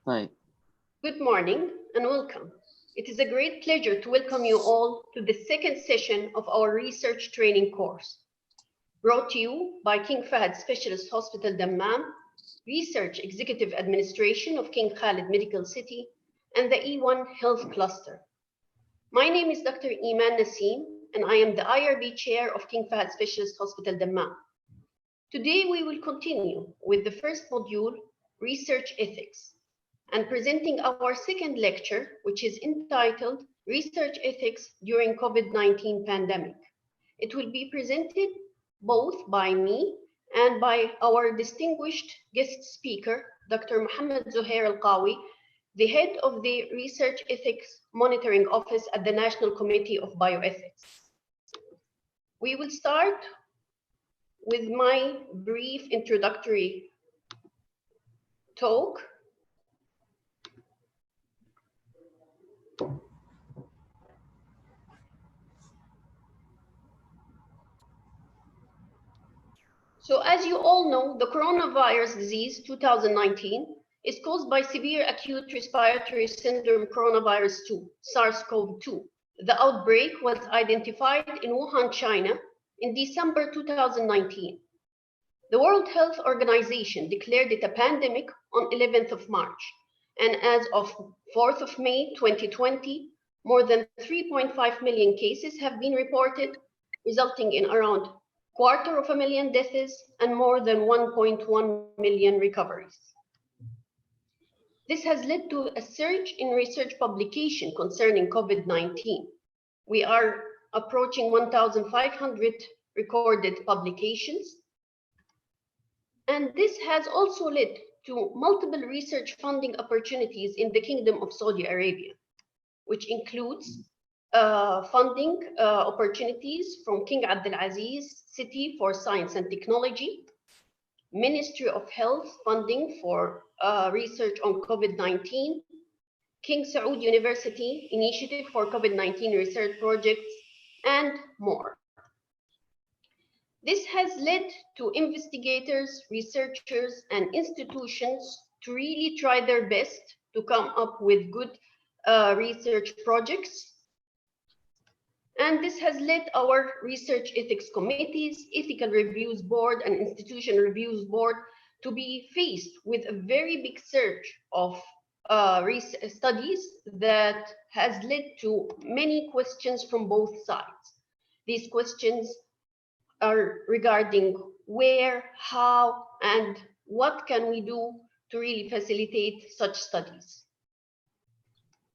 طيب. Good morning and welcome. It is a great pleasure to welcome you all to the second session of our research training course, brought to you by King Fahd Specialist Hospital Dammam, Research Executive Administration of King Khalid Medical City, and the E1 Health Cluster. My name is Dr. Iman Nasim, and I am the IRB Chair of King Fahd Specialist Hospital Dammam. Today, we will continue with the first module, Research Ethics, and presenting our second lecture, which is entitled Research Ethics During COVID-19 Pandemic. It will be presented both by me and by our distinguished guest speaker, Dr. Mohammed Zuhair Al-Qawi, the head of the Research Ethics Monitoring Office at the National Committee of Bioethics. We will start with my brief introductory talk. So as you all know, the coronavirus disease 2019 is caused by severe acute respiratory syndrome coronavirus 2, SARS-CoV-2. The outbreak was identified in Wuhan, China in December 2019. The World Health Organization declared it a pandemic on 11th of March. And as of 4th of May 2020, more than 3.5 million cases have been reported, resulting in around 250,000 deaths and more than 1.1 million recoveries. This has led to a surge in research publication concerning COVID-19. We are approaching 1,500 recorded publications. And this has also led to multiple research funding opportunities in the Kingdom of Saudi Arabia, which includes funding opportunities from King Abdulaziz City for Science and Technology, Ministry of Health funding for research on COVID-19, King Saud University Initiative for COVID-19 research projects, and more. This has led to investigators, researchers, and institutions to really try their best to come up with good research projects. And this has led our research ethics committees, ethical reviews board, and institution reviews board to be faced with a very big surge of studies that has led to many questions from both sides. These questions are regarding where, how, and what can we do to really facilitate such studies.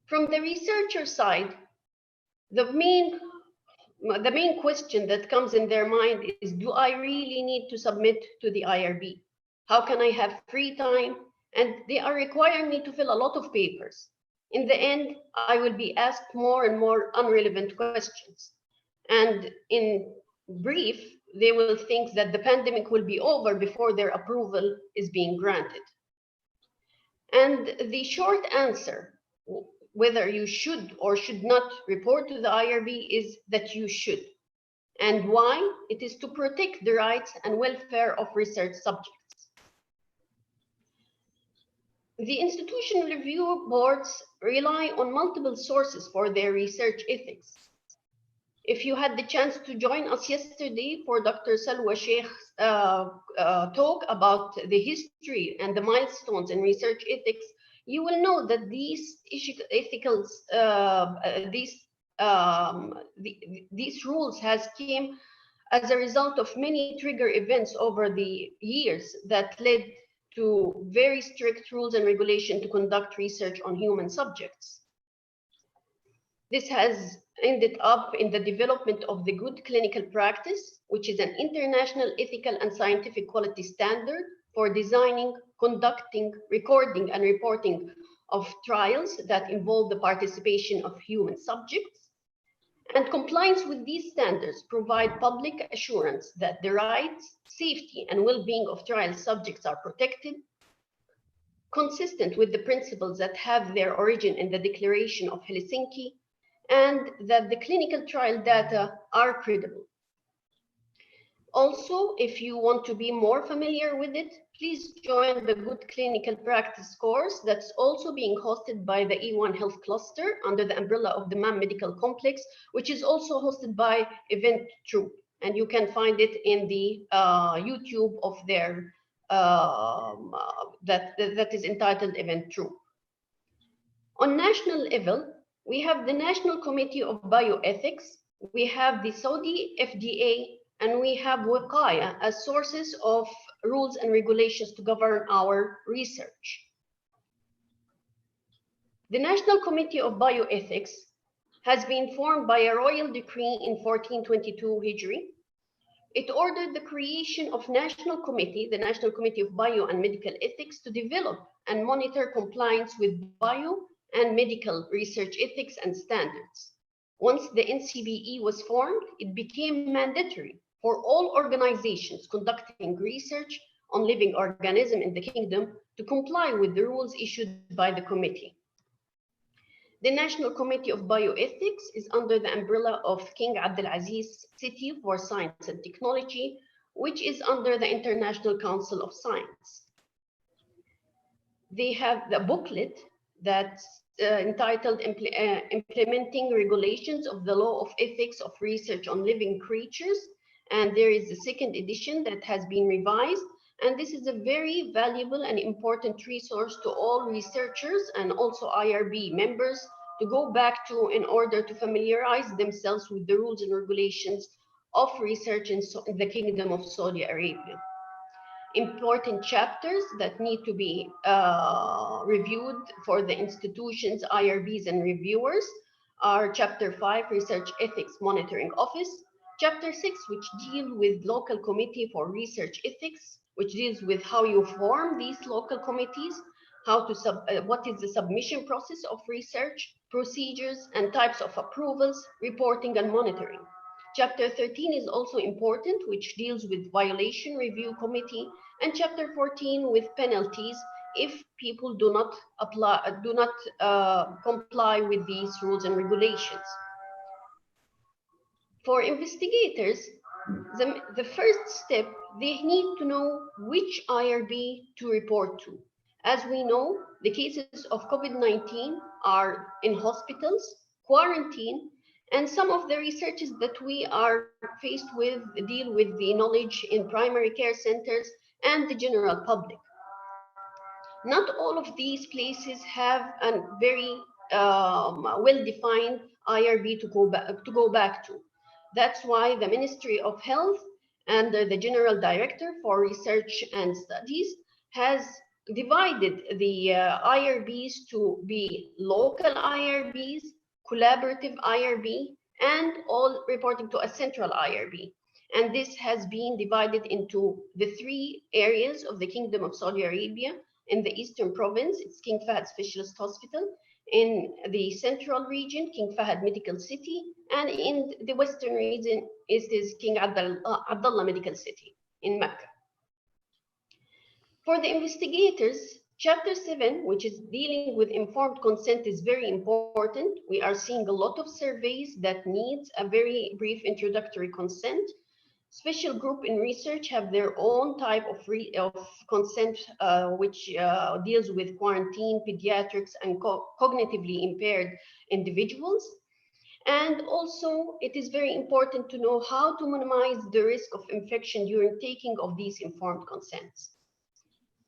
From the researcher side, the main question that comes in their mind is, do I really need to submit to the IRB? How can I have free time? And they are requiring me to fill a lot of papers. In the end, I will be asked more and more unrelevant questions. And in brief, they will think that the pandemic will be over before their approval is being granted. And the short answer, whether you should or should not report to the IRB, is that you should. And why? It is to protect the rights and welfare of research subjects. The institutional review boards rely on multiple sources for their research ethics. If you had the chance to join us yesterday for Dr. Salwa Sheikh's talk about the history and the milestones in research ethics, you will know that these these rules has came as a result of many trigger events over the years that led to very strict rules and regulation to conduct research on human subjects. This has ended up in the development of the good clinical practice, which is an international ethical and scientific quality standard for designing, conducting, recording, and reporting of trials that involve the participation of human subjects. And compliance with these standards provide public assurance that the rights, safety, and well-being of trial subjects are protected, consistent with the principles that have their origin in the Declaration of Helsinki, and that the clinical trial data are credible. Also, if you want to be more familiar with it, please join the Good Clinical Practice course that's also being hosted by the E1 Health Cluster under the umbrella of the MAM Medical Complex, which is also hosted by Eventt Tرووب. And you can find it in the YouTube of their, that is entitled Eventt Tróوب. On national level, we have the National Committee of Bioethics, we have the Saudi FDA, and we have Wiqaya as sources of rules and regulations to govern our research. The National Committee of Bioethics has been formed by a royal decree in 1422 Hijri. It ordered the creation of National Committee, the National Committee of Bio and Medical Ethics, to develop and monitor compliance with bio and medical research ethics and standards. Once the NCBE was formed, it became mandatory for all organizations conducting research on living organisms in the kingdom to comply with the rules issued by the committee. The National Committee of Bioethics is under the umbrella of King Abdulaziz City for Science and Technology, which is under the International Council of Science. They have the booklet that's entitled Implementing Regulations of the Law of Ethics of Research on Living Creatures. And there is a second edition that has been revised. And this is a very valuable and important resource to all researchers and also IRB members to go back to in order to familiarize themselves with the rules and regulations of research in the Kingdom of Saudi Arabia. Important chapters that need to be reviewed for the institutions, IRBs, and reviewers are Chapter 5, Research Ethics Monitoring Office, Chapter 6, which deal with Local Committee for Research Ethics, which deals with how you form these local committees, how to what is the submission process of research, procedures, and types of approvals, reporting, and monitoring. Chapter 13 is also important, which deals with Violation Review Committee, and Chapter 14 with penalties if people do not comply with these rules and regulations. For investigators, the first step, they need to know which IRB to report to. As we know, the cases of COVID-19 are in hospitals, quarantine, and some of the researches that we are faced with deal with the knowledge in primary care centers and the general public. Not all of these places have a very well-defined IRB to go back to. That's why the Ministry of Health and the General Director for Research and Studies has divided the IRBs to be local IRBs, collaborative IRB, and all reporting to a central IRB. And this has been divided into the 3 areas of the Kingdom of Saudi Arabia. In the Eastern Province, it's King Fahd Specialist Hospital. In the Central region, King Fahd Medical City. And in the Western region, it is King Abdullah Medical City in Mecca. For the investigators, Chapter 7, which is dealing with informed consent, is very important. We are seeing a lot of surveys that needs a very brief introductory consent. Special group in research have their own type of consent, which deals with quarantine, pediatrics, and cognitively impaired individuals. And also, it is very important to know how to minimize the risk of infection during taking of these informed consents.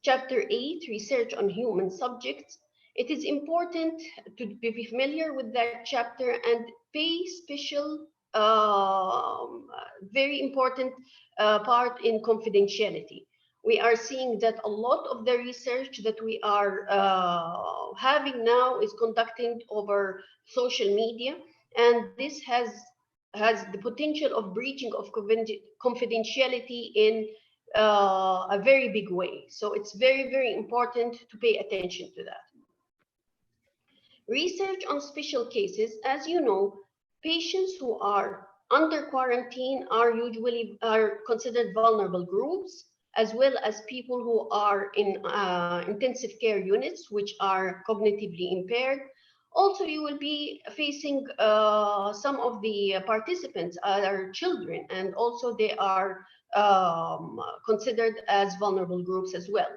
Chapter 8, Research on Human Subjects. It is important to be familiar with that chapter and pay special, very important part in confidentiality. We are seeing that a lot of the research that we are having now is conducted over social media, and this has the potential of breaching of confidentiality in a very big way. So it's very, very important to pay attention to that. Research on special cases, as you know, patients who are under quarantine are usually considered vulnerable groups, as well as people who are in intensive care units, which are cognitively impaired. Also, you will be facing some of the participants are children, and also they are considered as vulnerable groups as well.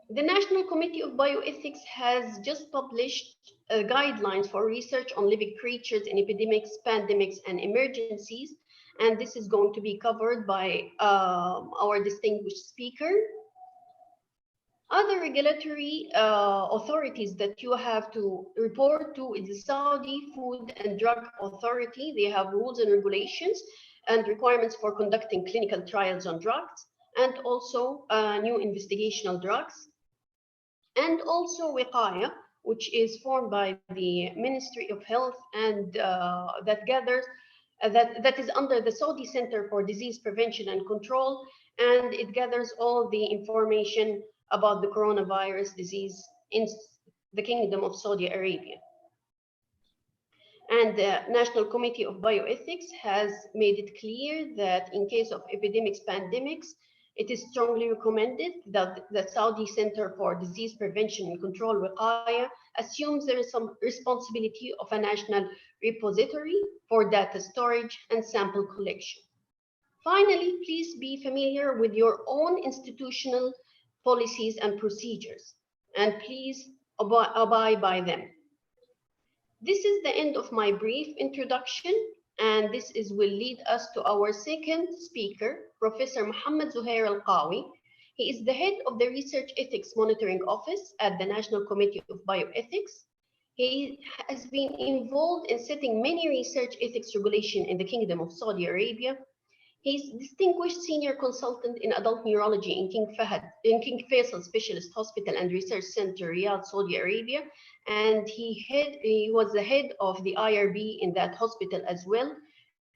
The National Committee of Bioethics has just published guidelines for research on living creatures in epidemics, pandemics, and emergencies. And this is going to be covered by our distinguished speaker. Other regulatory authorities that you have to report to is the Saudi Food and Drug Authority. They have rules and regulations and requirements for conducting clinical trials on drugs, and also new investigational drugs. And also Wiqaya, which is formed by the Ministry of Health, and that gathers that is under the Saudi Center for Disease Prevention and Control, and it gathers all the information about the coronavirus disease in the Kingdom of Saudi Arabia. And the National Committee of Bioethics has made it clear that in case of epidemics, pandemics, it is strongly recommended that the Saudi Center for Disease Prevention and Control, Wiqaya, assumes the responsibility of a national repository for data storage and sample collection. Finally, please be familiar with your own institutional policies and procedures, and please abide by them. This is the end of my brief introduction, and this will lead us to our second speaker, Professor Mohammed Zuhair Al-Qawi. He is the head of the Research Ethics Monitoring Office at the National Committee of Bioethics. He has been involved in setting many research ethics regulations in the Kingdom of Saudi Arabia. He's distinguished senior consultant in adult neurology in King Faisal Specialist Hospital and Research Center, Riyadh, Saudi Arabia. And he was the head of the IRB in that hospital as well.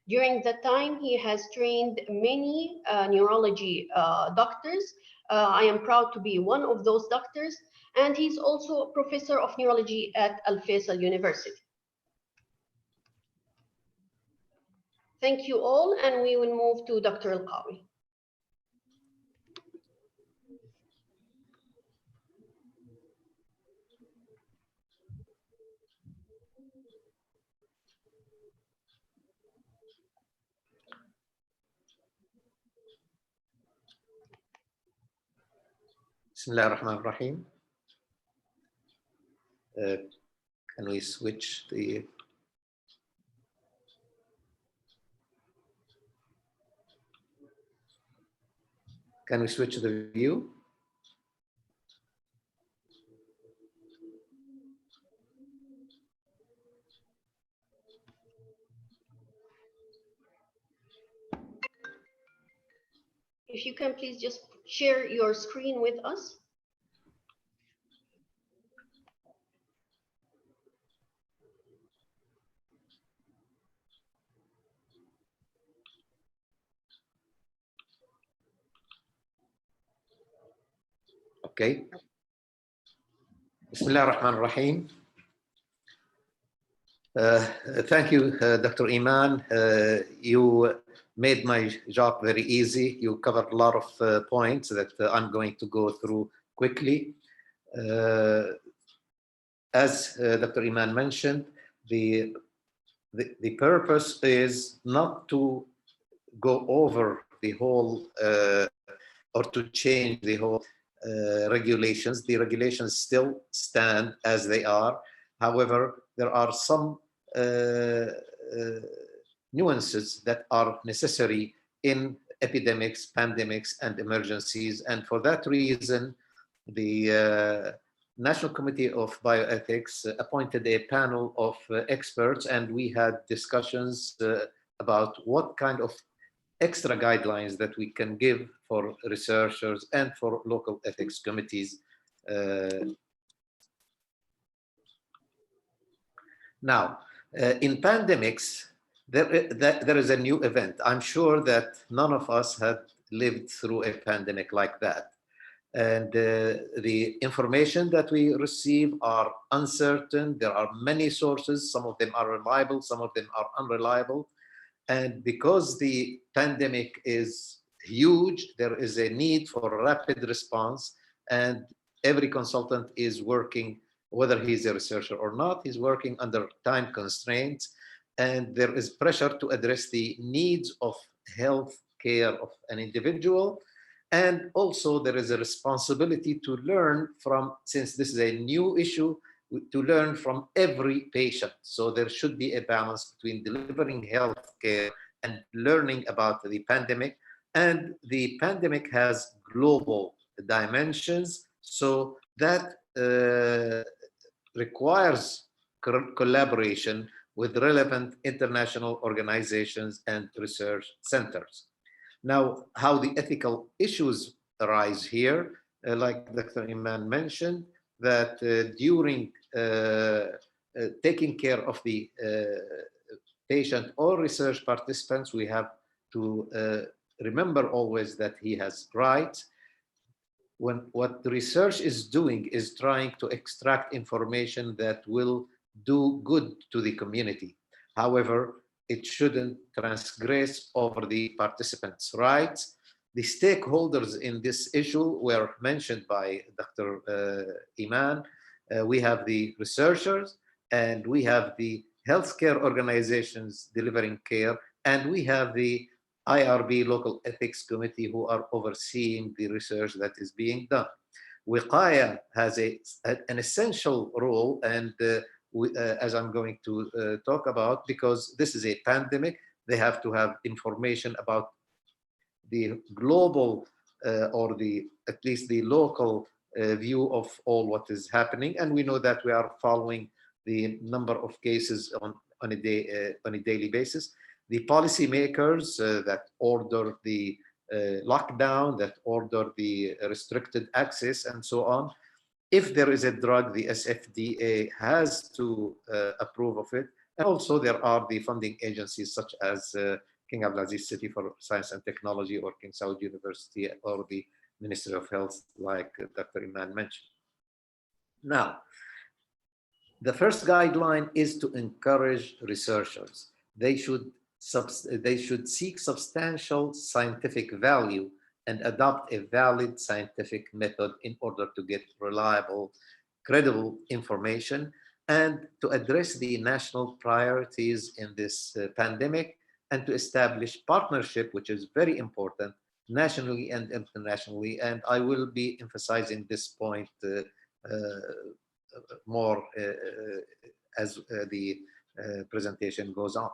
During that time, he has trained many neurology doctors. I am proud to be one of those doctors. And he's also a professor of neurology at Al Faisal University. Thank you all, and we will move to Dr. Al-Qawi. Bismillah ar-Rahman ar-Rahim. Can we switch the... Can we switch the view? If you can please just share your screen with us. Okay. Bismillah ar-Rahman ar-Rahim. Thank you, Dr. Iman. You made my job very easy. You covered a lot of points that I'm going to go through quickly. As Dr. Iman mentioned, the purpose is not to go over the whole or to change the whole regulations. The regulations still stand as they are. However, there are some nuances that are necessary in epidemics, pandemics, and emergencies. And for that reason, the National Committee of Bioethics appointed a panel of experts, and we had discussions about what kind of extra guidelines that we can give for researchers and for local ethics committees. Now, in pandemics, there is a new event. I'm sure that none of us had lived through a pandemic like that. And the information that we receive are uncertain. There are many sources. Some of them are reliable, some of them are unreliable. And because the pandemic is huge, there is a need for rapid response. And every consultant is working, whether he's a researcher or not, he's working under time constraints. and there is pressure to address the needs of health care of an individual. And also there is a responsibility to learn from, since this is a new issue, to learn from every patient. So there should be a balance between delivering health care and learning about the pandemic. And the pandemic has global dimensions, so that requires collaboration with relevant international organizations and research centers. Now, how the ethical issues arise here, like Dr. Iman mentioned, that during taking care of the patient or research participants, we have to remember always that he has rights. When what the research is doing is trying to extract information that will do good to the community. However, it shouldn't transgress over the participants' rights. The stakeholders in this issue were mentioned by Dr. Iman. We have the researchers, and we have the healthcare organizations delivering care, and we have the IRB local ethics committee who are overseeing the research that is being done. Wiqaya has an essential role, and as I'm going to talk about, because this is a pandemic, they have to have information about the global or at least the local view of all what is happening. And we know that we are following the number of cases on a daily basis. The policymakers that order the lockdown, that order the restricted access, and so on. If there is a drug, the SFDA has to approve of it. And also there are the funding agencies such as King Abdulaziz City for Science and Technology, or King Saud University, or the Ministry of Health, like Dr. Iman mentioned. Now, the first guideline is to encourage researchers. They should seek substantial scientific value and adopt a valid scientific method in order to get reliable, credible information, and to address the national priorities in this pandemic, and to establish partnership, which is very important, nationally and internationally. And I will be emphasizing this point more as the presentation goes on.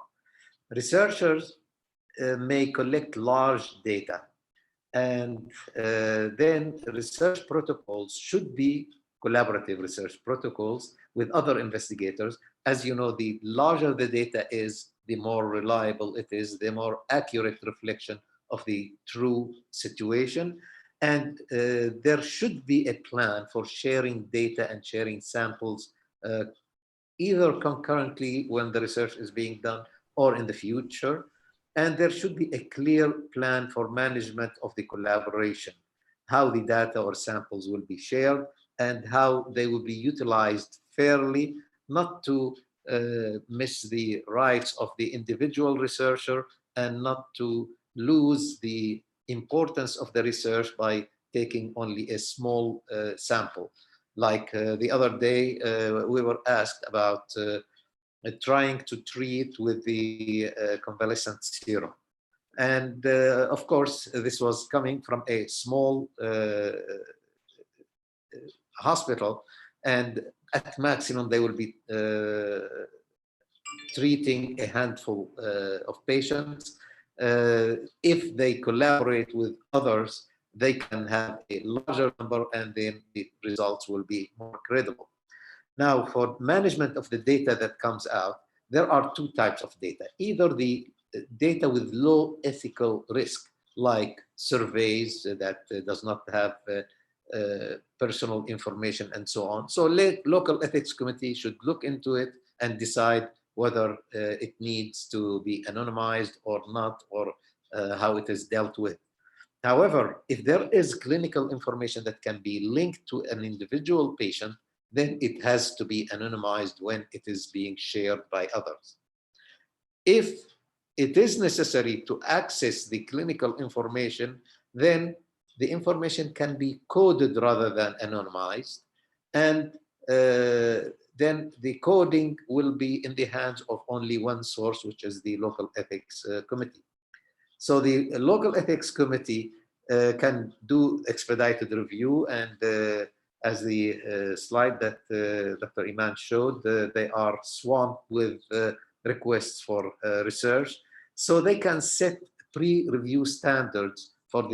Researchers may collect large data, and then research protocols should be collaborative research protocols with other investigators. As you know, the larger the data is, the more reliable it is, the more accurate reflection of the true situation. And there should be a plan for sharing data and sharing samples, either concurrently when the research is being done or in the future. And there should be a clear plan for management of the collaboration, how the data or samples will be shared and how they will be utilized fairly, not to miss the rights of the individual researcher and not to lose the importance of the research by taking only a small sample. Like the other day, we were asked about trying to treat with the convalescent serum. And of course, this was coming from a small hospital, and at maximum, they will be treating a handful of patients. If they collaborate with others, they can have a larger number, and then the results will be more credible. Now, for management of the data that comes out, there are two types of data. Either the data with low ethical risk, like surveys that does not have personal information and so on. So local ethics committee should look into it and decide whether it needs to be anonymized or not, or how it is dealt with. However, if there is clinical information that can be linked to an individual patient, then it has to be anonymized when it is being shared by others. If it is necessary to access the clinical information, then the information can be coded rather than anonymized. And then the coding will be in the hands of only one source, which is the local ethics committee. So the local ethics committee can do expedited review, and as the slide that Dr. Iman showed, they are swamped with requests for research. So they can set pre-review standards for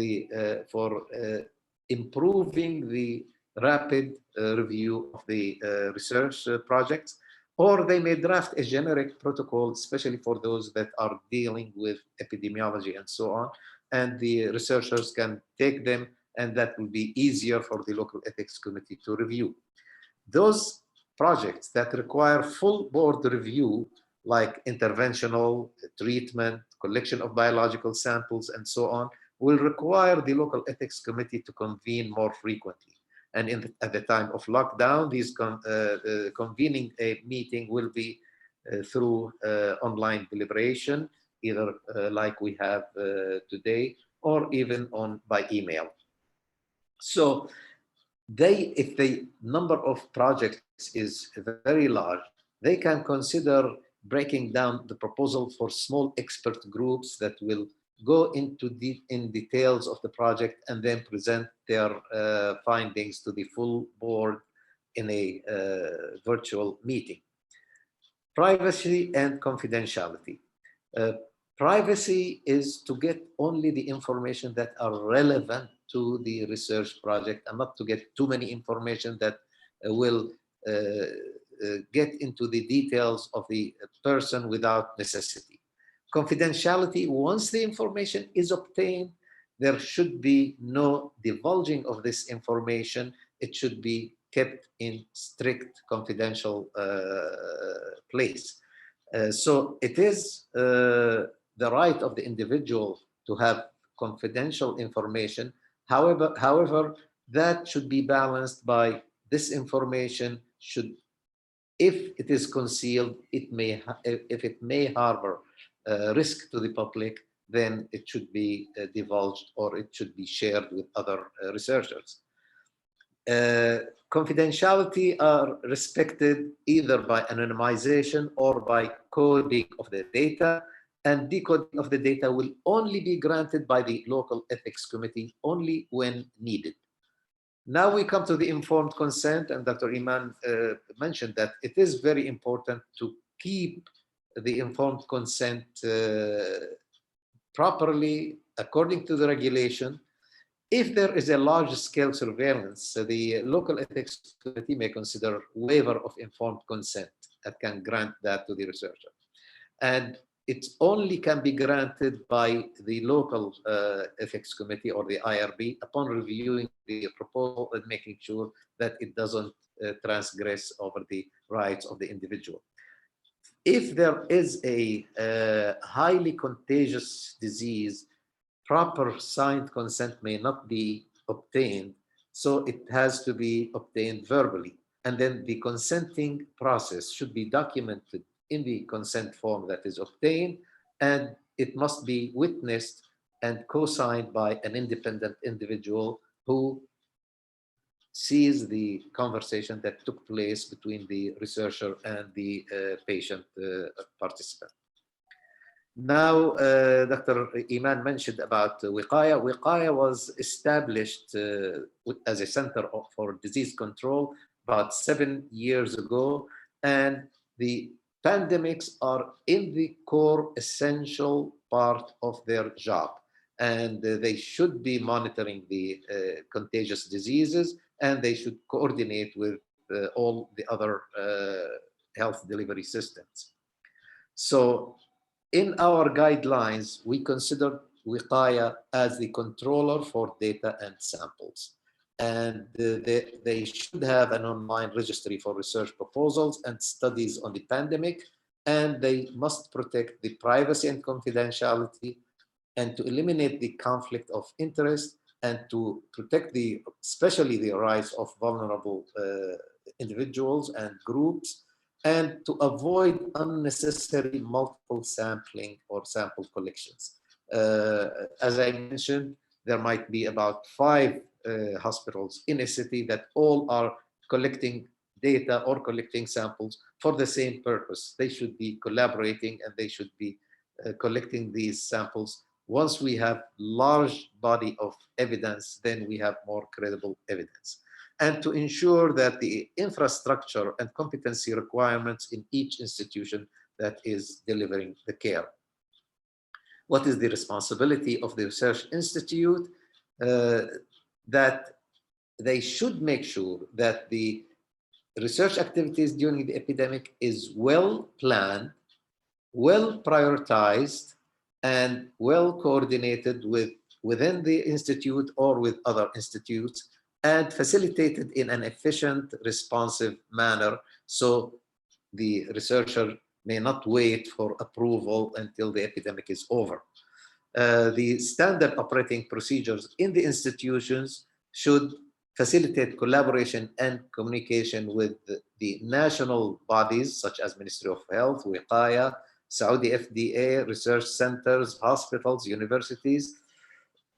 improving the rapid review of the research projects, or they may draft a generic protocol, especially for those that are dealing with epidemiology and so on, and the researchers can take them, and that will be easier for the local ethics committee to review. Those projects that require full board review, like interventional treatment, collection of biological samples, and so on, will require the local ethics committee to convene more frequently. And at the time of lockdown, these convening a meeting will be through online deliberation, either like we have today, or even by email. So if the number of projects is very large, they can consider breaking down the proposal for small expert groups that will go into details of the project and then present their findings to the full board in a virtual meeting. Privacy and confidentiality. Privacy is to get only the information that are relevant to the research project, and not to get too many information that will get into the details of the person without necessity. Confidentiality, once the information is obtained, there should be no divulging of this information. It should be kept in strict confidential place. So it is the right of the individual to have confidential information. However, that should be balanced by this information should, if it is concealed, if it may harbor risk to the public, then it should be divulged, or it should be shared with other researchers. Confidentiality are respected either by anonymization or by coding of the data, and decoding of the data will only be granted by the local ethics committee only when needed. Now we come to the informed consent, and Dr. Iman mentioned that it is very important to keep the informed consent properly according to the regulation. If there is a large-scale surveillance, the local ethics committee may consider waiver of informed consent that can grant that to the researcher. And it only can be granted by the local ethics committee or the IRB upon reviewing the proposal and making sure that it doesn't transgress over the rights of the individual. If there is a highly contagious disease, proper signed consent may not be obtained, so it has to be obtained verbally. And then the consenting process should be documented in the consent form that is obtained, and it must be witnessed and co-signed by an independent individual who sees the conversation that took place between the researcher and the patient participant. Now, Dr. Iman mentioned about Wiqaya. Wiqaya was established as a center for disease control about 7 years ago, and the pandemics are in the core essential part of their job, and they should be monitoring the contagious diseases, and they should coordinate with all the other health delivery systems. So in our guidelines, we consider Wiqaya as the controller for data and samples. And they should have an online registry for research proposals and studies on the pandemic, and they must protect the privacy and confidentiality, and to eliminate the conflict of interest, and to protect especially the rights of vulnerable individuals and groups, and to avoid unnecessary multiple sampling or sample collections. As I mentioned, there might be about 5 hospitals in a city that all are collecting data or collecting samples for the same purpose. They should be collaborating and they should be collecting these samples. Once we have large body of evidence, then we have more credible evidence. And to ensure that the infrastructure and competency requirements in each institution that is delivering the care. What is the responsibility of the research institute? That they should make sure that the research activities during the epidemic is well planned, well prioritized, and well coordinated within the institute or with other institutes, and facilitated in an efficient, responsive manner, so the researcher may not wait for approval until the epidemic is over. The standard operating procedures in the institutions should facilitate collaboration and communication with the national bodies such as Ministry of Health, Wiqaya, Saudi FDA, research centers, hospitals, universities,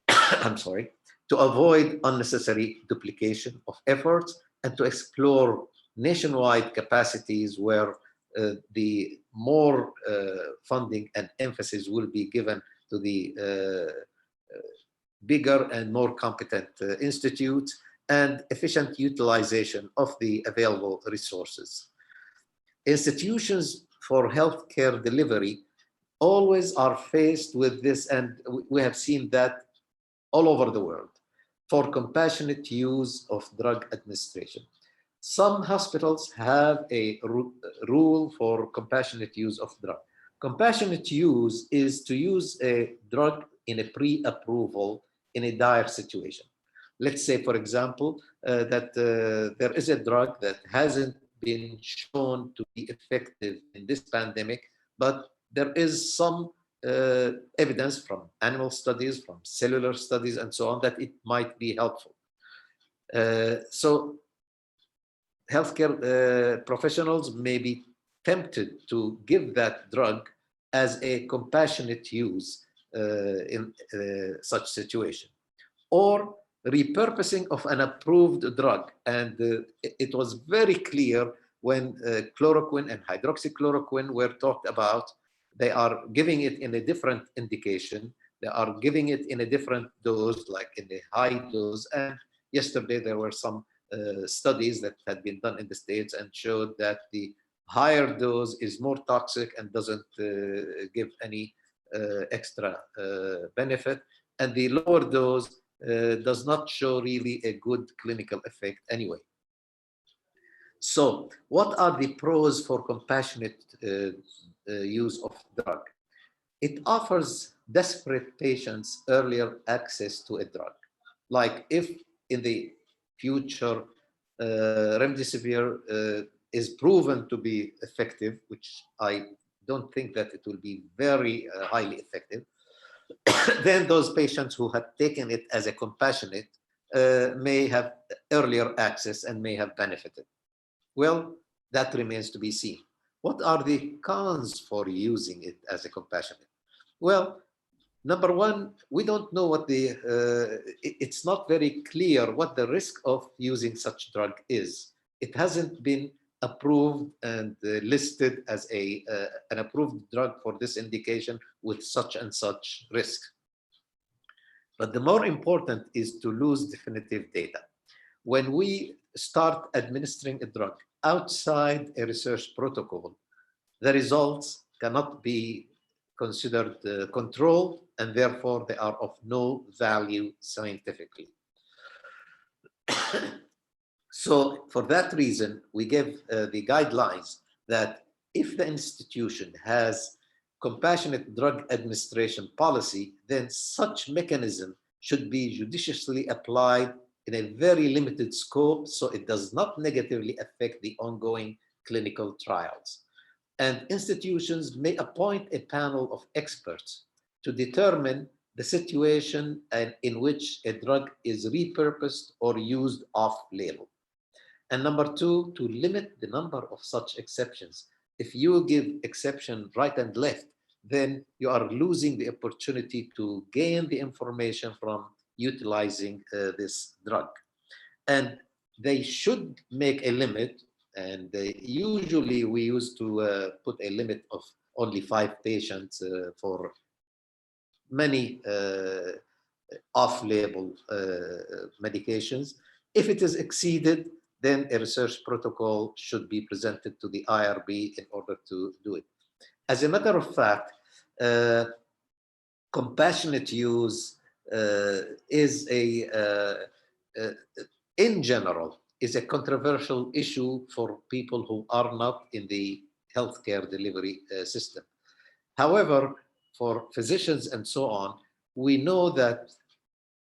I'm sorry, to avoid unnecessary duplication of efforts and to explore nationwide capacities where the more funding and emphasis will be given to the bigger and more competent institutes, and efficient utilization of the available resources. Institutions for healthcare delivery always are faced with this, and we have seen that all over the world, for compassionate use of drug administration. Some hospitals have a rule for compassionate use of drug. Compassionate use is to use a drug in a pre-approval in a dire situation. Let's say, for example, that there is a drug that hasn't been shown to be effective in this pandemic, but there is some evidence from animal studies, from cellular studies, and so on, that it might be helpful. So healthcare professionals may be tempted to give that drug as a compassionate use in such situation, or repurposing of an approved drug. And it was very clear when chloroquine and hydroxychloroquine were talked about. They are giving it in a different indication. They are giving it in a different dose, like in a high dose. And yesterday there were some studies that had been done in the States and showed that the higher dose is more toxic and doesn't give any extra benefit. And the lower dose does not show really a good clinical effect anyway. So what are the pros for compassionate use of drug? It offers desperate patients earlier access to a drug. Like if in the future remdesivir is proven to be effective, which I don't think that it will be very highly effective, then those patients who had taken it as a compassionate may have earlier access and may have benefited. Well, that remains to be seen. What are the cons for using it as a compassionate? Well, number one, we don't know what the, it's not very clear what the risk of using such drug is. It hasn't been approved and listed as an approved drug for this indication with such and such risk. But the more important is to lose definitive data. When we start administering a drug outside a research protocol, the results cannot be considered controlled, and therefore they are of no value scientifically. So for that reason, we give the guidelines that if the institution has compassionate drug administration policy, then such mechanism should be judiciously applied in a very limited scope, so it does not negatively affect the ongoing clinical trials. And institutions may appoint a panel of experts to determine the situation in which a drug is repurposed or used off-label. And number two, to limit the number of such exceptions. If you give exception right and left, then you are losing the opportunity to gain the information from utilizing this drug. And they should make a limit And usually we used to put a limit of only 5 patients for many off-label medications. If it is exceeded, then a research protocol should be presented to the IRB in order to do it. As a matter of fact, compassionate use is in general, is a controversial issue for people who are not in the healthcare delivery system. However, for physicians and so on, we know that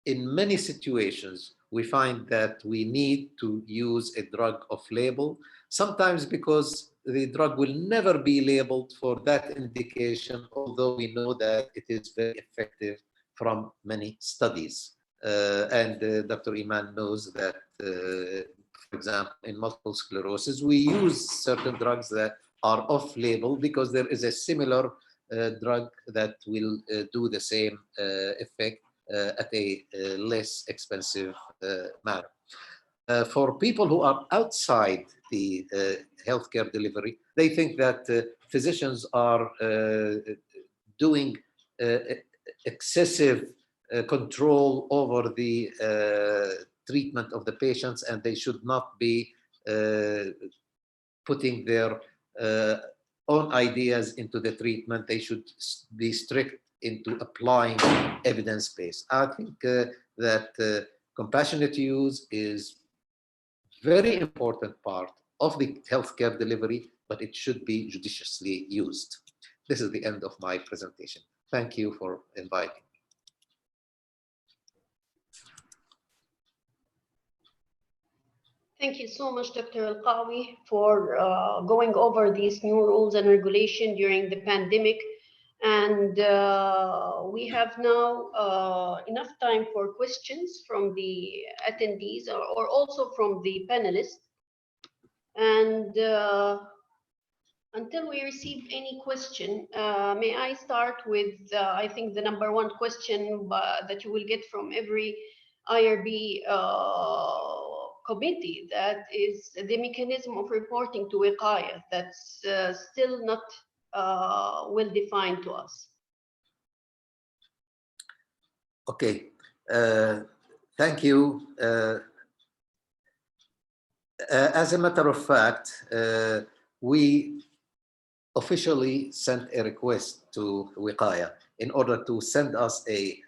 in many situations, we find that we need to use a drug off-label, sometimes because the drug will never be labeled for that indication, although we know that it is very effective from many studies. Dr. Iman knows that, for example, in multiple sclerosis, we use certain drugs that are off-label because there is a similar drug that will do the same effect at a less expensive manner. For people who are outside the healthcare delivery, they think that physicians are doing excessive control over the treatment of the patients, and they should not be putting their own ideas into the treatment. They should be strict into applying evidence-based. I think that compassionate use is very important part of the healthcare delivery, but it should be judiciously used. This is the end of my presentation. Thank you for inviting me. Thank you so much, Dr. Al-Qawi, for going over these new rules and regulation during the pandemic. And we have now enough time for questions from the attendees or also from the panelists. And until we receive any question, may I start with, I think, the #1 question that you will get from every IRB committee, that is the mechanism of reporting to wiqaya. That's still not well defined to us. Okay, thank you. As a matter of fact, we officially sent a request to wiqaya in order to send us the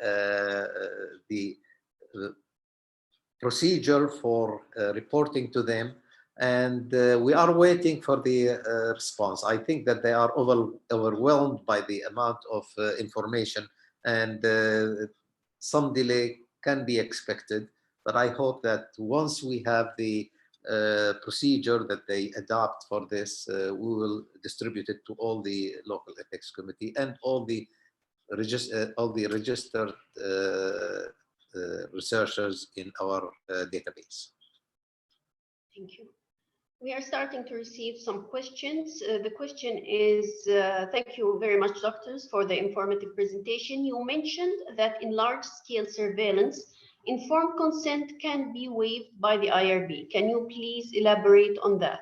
procedure for reporting to them, and we are waiting for the response. I think that they are overwhelmed by the amount of information, and some delay can be expected, but I hope that once we have the procedure that they adopt for this, we will distribute it to all the local ethics committee and all the registered researchers in our database. Thank you. We are starting to receive some questions. The question is, thank you very much, doctors, for the informative presentation. You mentioned that in large-scale surveillance, informed consent can be waived by the IRB. Can you please elaborate on that?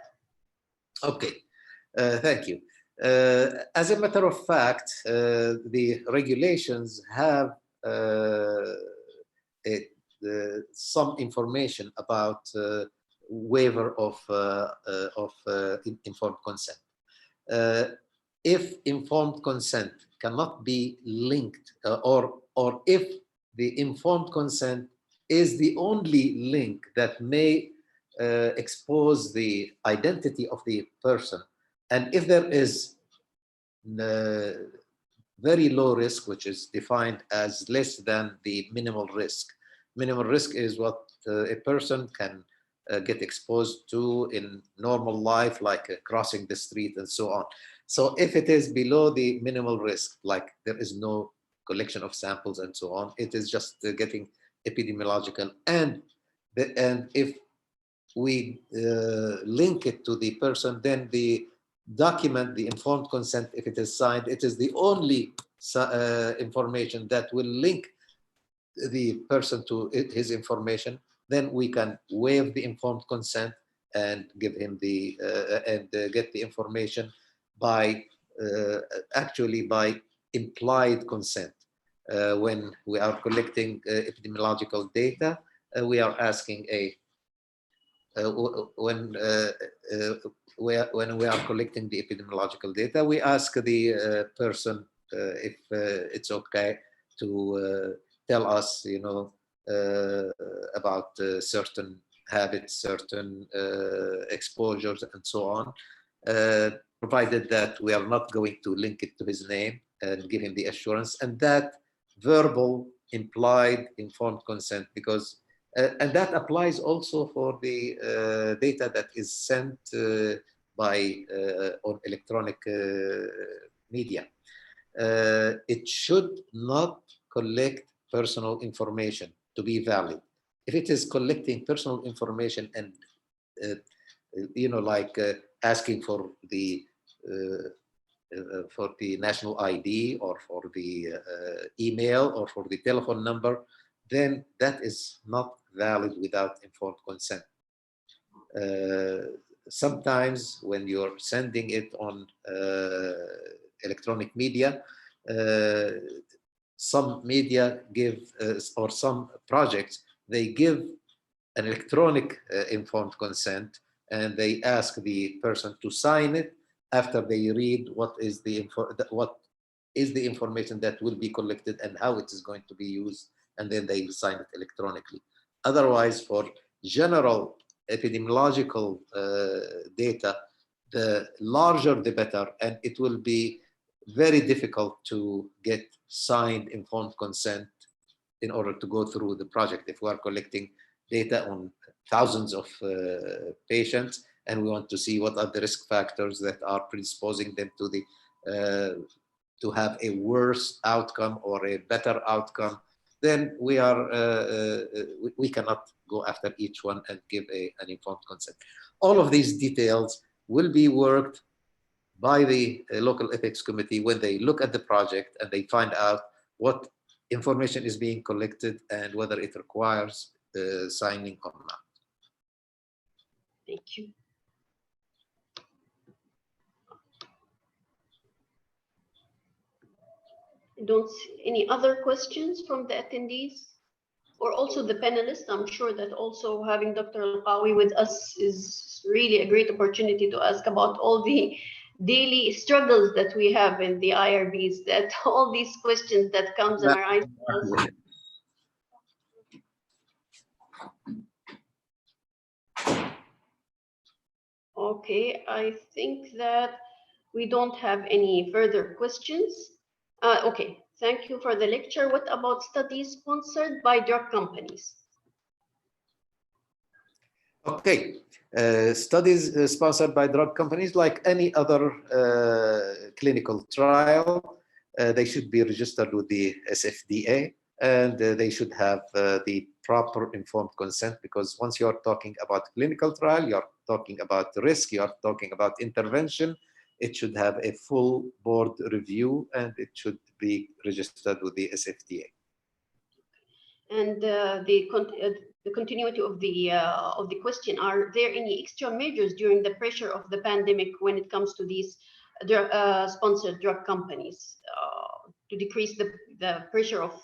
Okay, thank you. As a matter of fact, the regulations have some information about waiver of informed consent. If informed consent cannot be linked, or if the informed consent is the only link that may expose the identity of the person, and if there is very low risk, which is defined as less than the minimal risk. Minimal risk is what a person can get exposed to in normal life, like crossing the street and so on. So if it is below the minimal risk, like there is no collection of samples and so on, it is just getting epidemiological. And if we link it to the person, then the document, the informed consent, if it is signed, it is the only information that will link the person to his information. Then we can waive the informed consent and give him the get the information by actually by implied consent. When we are collecting epidemiological data, we are asking when we are collecting the epidemiological data, we ask the person if it's okay to tell us, about certain habits, certain exposures, and so on, provided that we are not going to link it to his name and give him the assurance, and that verbal, implied, informed consent, because and that applies also for the data that is sent by on electronic media. It should not collect personal information to be valid. If it is collecting personal information and like asking for the national ID or for the email or for the telephone number, then that is not valid without informed consent. Sometimes when you're sending it on electronic media, some media give, or some projects, they give an electronic informed consent, and they ask the person to sign it after they read what is the information that will be collected and how it is going to be used, and then they sign it electronically. Otherwise, for general epidemiological data, the larger the better, and it will be very difficult to get signed informed consent in order to go through the project. If we are collecting data on thousands of patients, and we want to see what are the risk factors that are predisposing them to the to have a worse outcome or a better outcome, then we cannot go after each one and give an informed consent. All of these details will be worked by the local ethics committee when they look at the project and they find out what information is being collected and whether it requires signing or not. Thank you. I don't see any other questions from the attendees or also the panelists. I'm sure that also having Dr. Al-Qawi with us is really a great opportunity to ask about all the daily struggles that we have in the IRBs, that all these questions that comes and arise to us. Okay, I think that we don't have any further questions. Okay, thank you for the lecture. What about studies sponsored by drug companies? Okay, studies sponsored by drug companies, like any other clinical trial, they should be registered with the SFDA, and they should have the proper informed consent, because once you're talking about clinical trial, you're talking about risk, you're talking about intervention. It should have a full board review, and it should be registered with the SFDA. And the continuity of the question: are there any extra measures during the pressure of the pandemic when it comes to these sponsored drug companies to decrease the pressure of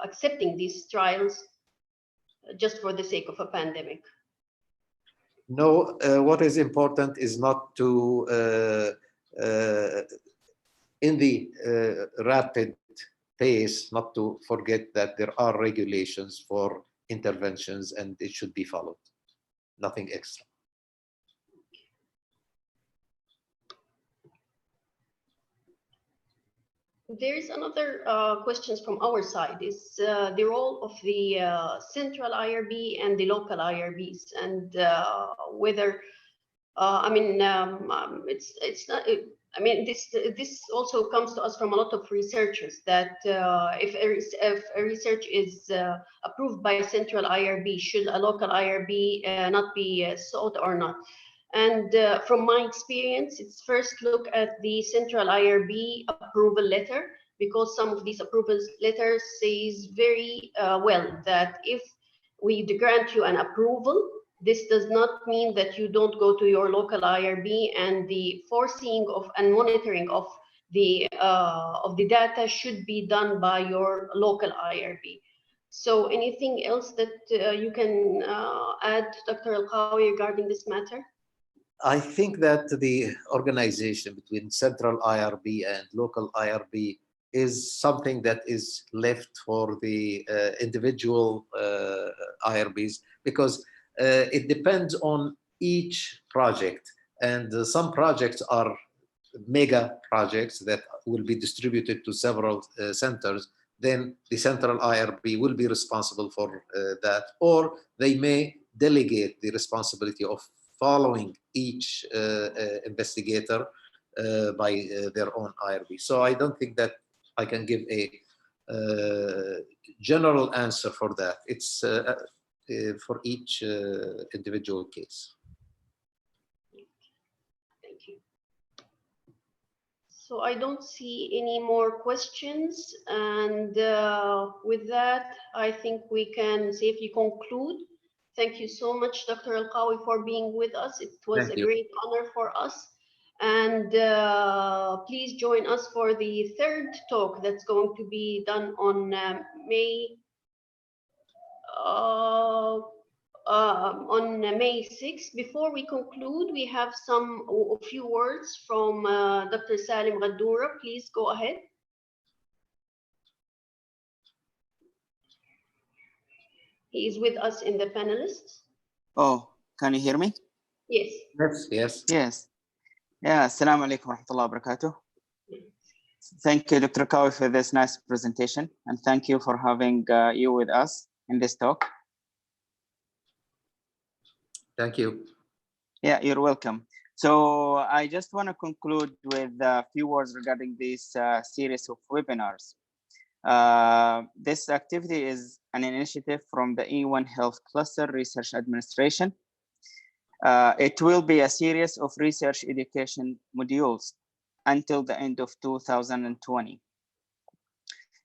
accepting these trials just for the sake of a pandemic? No, what is important is not to, in the rapid pace, not to forget that there are regulations for interventions and it should be followed. Nothing extra. There is another questions from our side, is the role of the central IRB and the local IRBs, and whether I mean it's not. I mean this also comes to us from a lot of researchers, that if a research is approved by a central IRB, should a local IRB not be sought or not? And from my experience, it's first look at the central IRB approval letter, because some of these approval letters says very well that if we grant you an approval, This does not mean that you don't go to your local IRB, and the foreseeing of and monitoring of the data should be done by your local IRB. So anything else that you can add, Dr. Al-Qawi, regarding this matter? I think that the organization between central IRB and local IRB is something that is left for the individual IRBs, because it depends on each project, and some projects are mega projects that will be distributed to several centers. Then the central IRB will be responsible for that, or they may delegate the responsibility of following each investigator by their own IRB. So I don't think that I can give a general answer for that. It's for each individual case. Thank you. So I don't see any more questions, and with that, I think we can safely conclude. Thank you so much, Dr. Al-Qawi, for being with us. It was a great honor for us. And please join us for the third talk that's going to be done on May 6th. Before we conclude, we have a few words from Dr. Salim Ghadoura. Please go ahead. He is with us in the panelists. Oh, can you hear me? Yes. Yes. Yeah, assalamu alaikum wa rahmatullahi wa barakatuh. Thank you, Dr. Qawi, for this nice presentation, and thank you for having you with us in this talk. Thank you. Yeah, you're welcome. So I just want to conclude with a few words regarding this series of webinars. This activity is an initiative from the E1 Health Cluster Research Administration. It will be a series of research education modules until the end of 2020.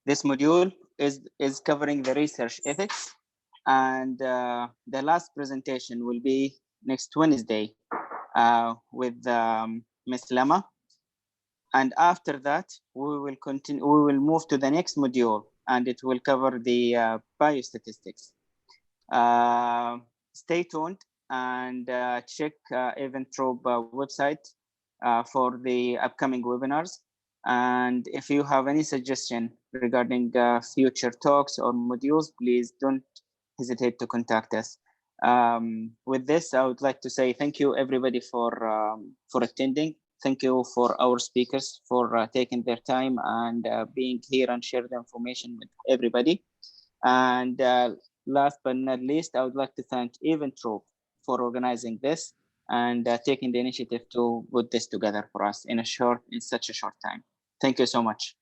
This module is covering the research ethics, and the last presentation will be next Wednesday with Ms. Lama. And after that, we will continue. We will move to the next module, and it will cover the biostatistics. Stay tuned and check Tرووب website for the upcoming webinars. And if you have any suggestion regarding future talks or modules, please don't hesitate to contact us. With this, I would like to say thank you everybody for attending. Thank you for our speakers for taking their time and being here and share the information with everybody. And last but not least, I would like to thank Tróوب for organizing this and taking the initiative to put this together for us in such a short time. Thank you so much.